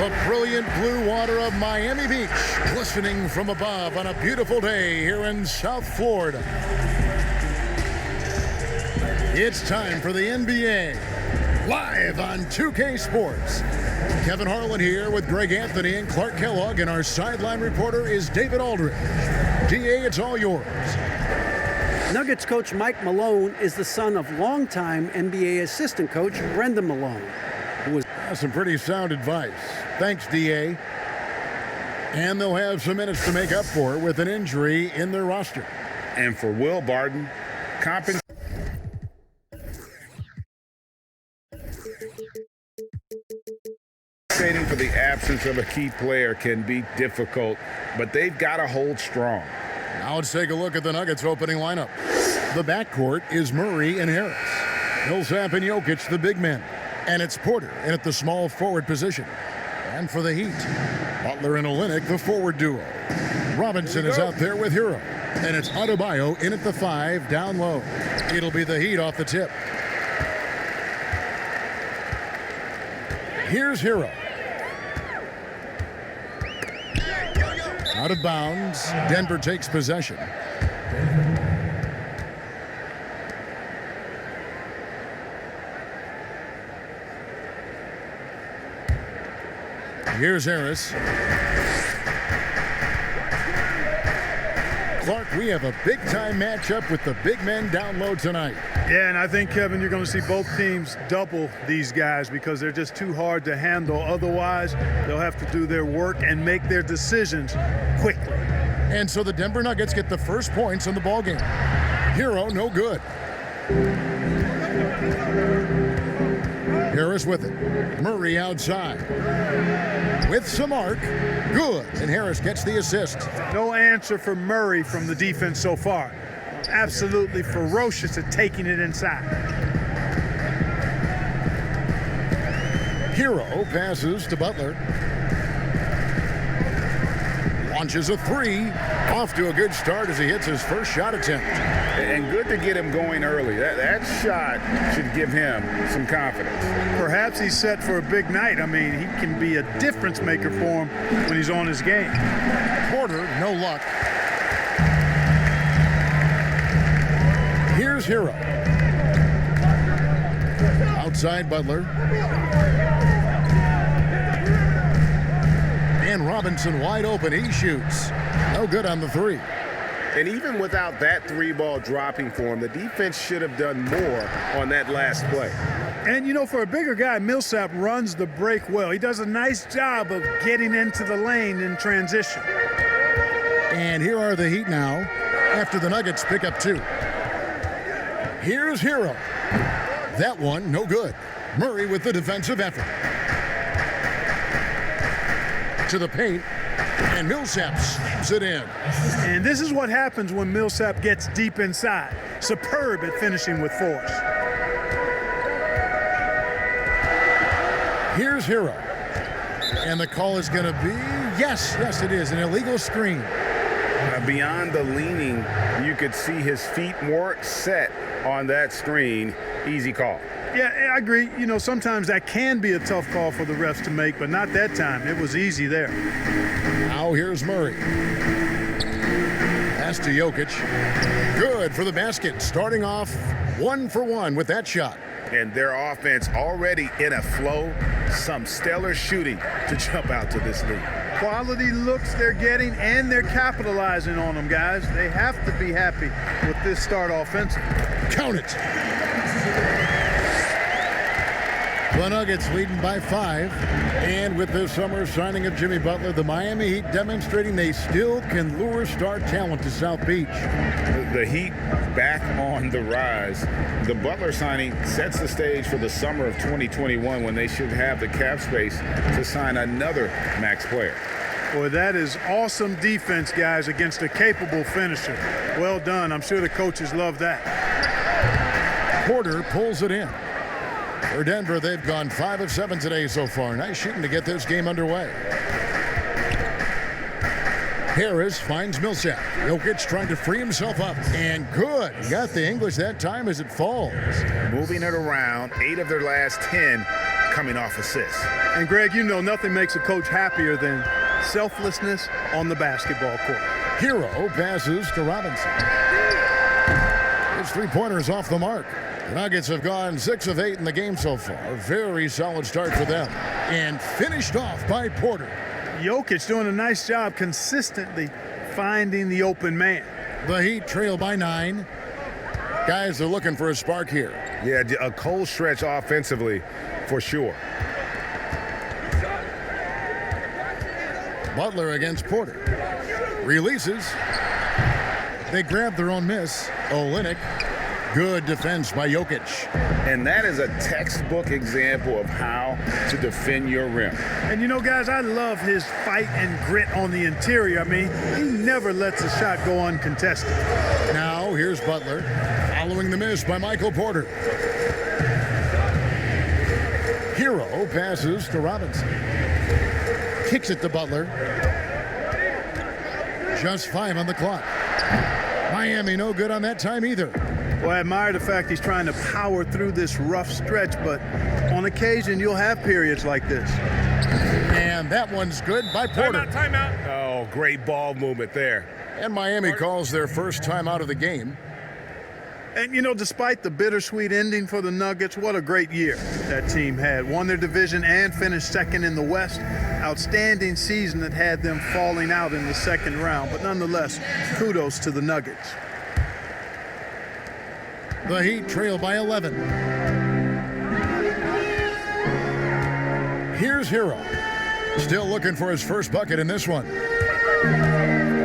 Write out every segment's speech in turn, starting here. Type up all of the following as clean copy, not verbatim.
The brilliant blue water of Miami Beach, glistening from above on a beautiful day here in South Florida. It's time for the NBA, live on 2K Sports. Kevin Harlan here with Greg Anthony and Clark Kellogg, and our sideline reporter is David Aldridge. DA, it's all yours. Nuggets coach Mike Malone is the son of longtime NBA assistant coach Brendan Malone, who was some pretty sound advice. Thanks, DA. And they'll have some minutes to make up for with an injury in their roster. And for Will Barton, compensating for the absence of a key player can be difficult, but they've got to hold strong. Now let's take a look at the Nuggets opening lineup. The backcourt is Murray and Harris. Millsap and Jokic, the big men. And it's Porter in at the small forward position. And for the Heat, Butler and Olynyk, the forward duo. Robinson is out there with Hero. And it's Adebayo in at the 5, down low. It'll be the Heat off the tip. Here's Hero. Out of bounds. Denver takes possession. Here's Harris. Clark, we have a big-time matchup with the big men down low tonight. Yeah, and I think, Kevin, you're going to see both teams double these guys because they're just too hard to handle. Otherwise, they'll have to do their work and make their decisions quickly. And so the Denver Nuggets get the first points in the ballgame. Hero, no good. Harris with it. Murray outside. With some arc. Good. And Harris gets the assist. No answer for Murray from the defense so far. Absolutely ferocious at taking it inside. Hero passes to Butler. Launches a 3. Off to a good start as he hits his first shot attempt. And good to get him going early. That shot should give him some confidence. Perhaps he's set for a big night. I mean, he can be a difference maker for him when he's on his game. Porter, no luck. Here's Hero. Outside Butler. And Robinson wide open. He shoots. No good on the 3. And even without that 3-ball dropping for him, the defense should have done more on that last play. And, you know, for a bigger guy, Millsap runs the break well. He does a nice job of getting into the lane in transition. And here are the Heat now after the Nuggets pick up 2. Here's Hero. That one, no good. Murray with the defensive effort. To the paint, and Millsap slams it in. And this is what happens when Millsap gets deep inside. Superb at finishing with force. Here's Hero. And the call is going to be, yes, it is, an illegal screen. Beyond the leaning, you could see his feet more set on that screen. Easy call. Yeah, I agree. You know, sometimes that can be a tough call for the refs to make, but not that time. It was easy there. Now here's Murray. Pass to Jokic. Good for the basket. Starting off 1 for 1 with that shot. And their offense already in a flow. Some stellar shooting to jump out to this lead. Quality looks they're getting, and they're capitalizing on them, guys. They have to be happy with this start offensively. Count it. The Nuggets leading by 5. And with this summer signing of Jimmy Butler, the Miami Heat demonstrating they still can lure star talent to South Beach. The Heat back on the rise. The Butler signing sets the stage for the summer of 2021 when they should have the cap space to sign another max player. Boy, that is awesome defense, guys, against a capable finisher. Well done. I'm sure the coaches love that. Porter pulls it in. For Denver, they've gone 5 of 7 today so far. Nice shooting to get this game underway. Harris finds Millsap. Jokic trying to free himself up. And good. Got the English that time as it falls. Moving it around, 8 of their last 10 coming off assists. And Greg, you know nothing makes a coach happier than selflessness on the basketball court. Hero passes to Robinson. His three-pointer is off the mark. The Nuggets have gone 6 of 8 in the game so far. Very solid start for them. And finished off by Porter. Jokic doing a nice job consistently finding the open man. The Heat trail by 9. Guys are looking for a spark here. Yeah, a cold stretch offensively for sure. Butler against Porter. Releases. They grab their own miss. Olynyk. Good defense by Jokic. And that is a textbook example of how to defend your rim. And you know, guys, I love his fight and grit on the interior. I mean, he never lets a shot go uncontested. Now, here's Butler, following the miss by Michael Porter. Hero passes to Robinson. Kicks it to Butler. Just 5 on the clock. Miami no good on that time either. Well, I admire the fact he's trying to power through this rough stretch, but on occasion you'll have periods like this. And that one's good by Porter. Timeout. Oh, great ball movement there. And Miami calls their first timeout of the game. And, you know, despite the bittersweet ending for the Nuggets, what a great year that team had. Won their division and finished second in the West. Outstanding season that had them falling out in the second round. But nonetheless, kudos to the Nuggets. The Heat trail by 11. Here's Hero. Still looking for his first bucket in this one.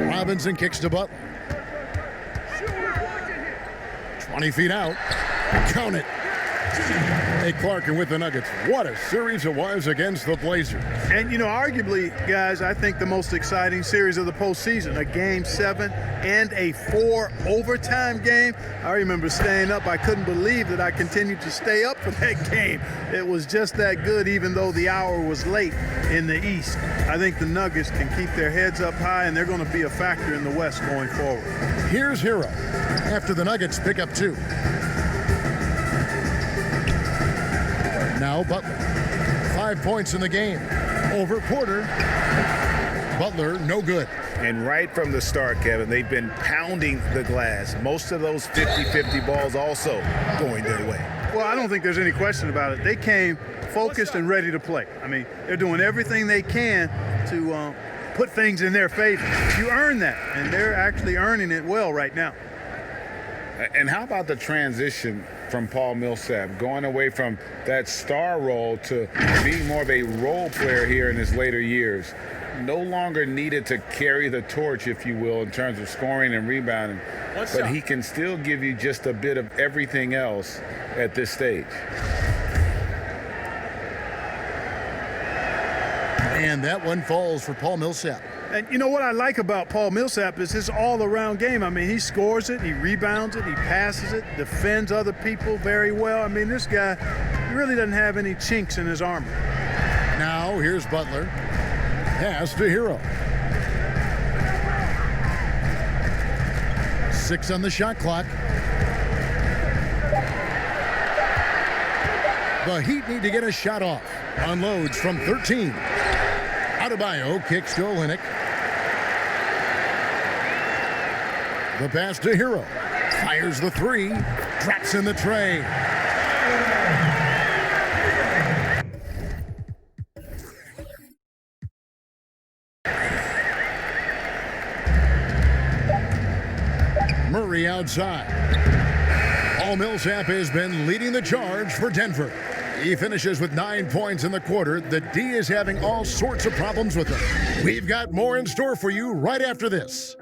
Robinson kicks to Butler. 20 feet out. Count it. Hey, Clark, and with the Nuggets, what a series it was against the Blazers. And, you know, arguably, guys, I think the most exciting series of the postseason, a Game 7 and a 4 overtime game. I remember staying up. I couldn't believe that I continued to stay up for that game. It was just that good, even though the hour was late in the East. I think the Nuggets can keep their heads up high, and they're going to be a factor in the West going forward. Here's Hero after the Nuggets pick up 2. Now Butler. 5 points in the game. Over Porter. Butler, no good. And right from the start, Kevin, they've been pounding the glass. Most of those 50-50 balls also going their way. Well, I don't think there's any question about it. They came focused and ready to play. I mean, they're doing everything they can to put things in their favor. You earn that, and they're actually earning it well right now. And how about the transition from Paul Millsap, going away from that star role to being more of a role player here in his later years? No longer needed to carry the torch, if you will, in terms of scoring and rebounding. But he can still give you just a bit of everything else at this stage. And that one falls for Paul Millsap. And you know what I like about Paul Millsap is his all-around game. I mean, he scores it, he rebounds it, he passes it, defends other people very well. I mean, this guy really doesn't have any chinks in his armor. Now here's Butler. Pass to Hero. 6 on the shot clock. The Heat need to get a shot off. Unloads from 13. Adebayo kicks to Olynyk. The pass to Hero. Fires the 3. Drops in the tray. Murray outside. Paul Millsap has been leading the charge for Denver. He finishes with 9 points in the quarter. The D is having all sorts of problems with him. We've got more in store for you right after this.